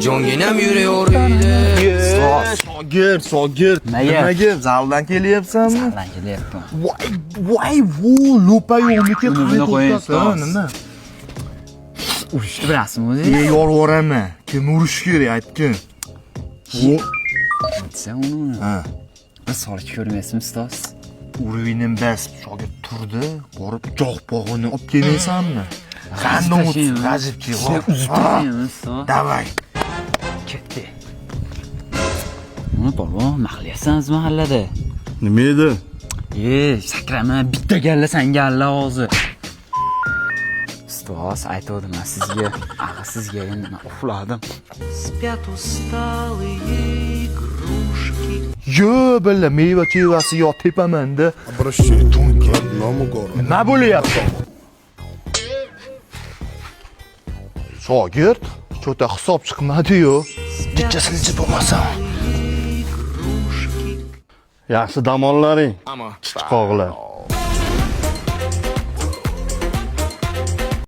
Jonginam yurayor uyda. Shogird. Nimaga zaldan kelyapsanmi? Zaldan kelyapman. Voy, lo'pa yo'qniki Buni qo'ying, nima? Urishni bilasizmi o'zingiz? Yorvoraman. Kim urish kerak aytgin. Sen uni. Ha. Bir solib ko'rmaysizmi, ustoz? Urvinim bas, shogird turdi, borib jo'q bog'ini olib kelmaysanmi? Qanday o'tib g'ajibki, Sen uzib turmaymi, ustoz? Davay. Ketdi. Nima polvon, mahliyasangiz mahallada? Nima edi? Sakrama, bitta galla sanga alla hozir. Ustoz, aytdim sizga, sizga endi uxladim. Спят усталые игрушки. Yo, billa meva chevasi yo tepamanda. Обращай тонкий, одному гору. Nima bo'lyapti? Shogird, cho'ta hisob chiqmadi-yu. Necha silji bo'lmasan. Yaxshi dam ollaring. Ama Chiqoqlar.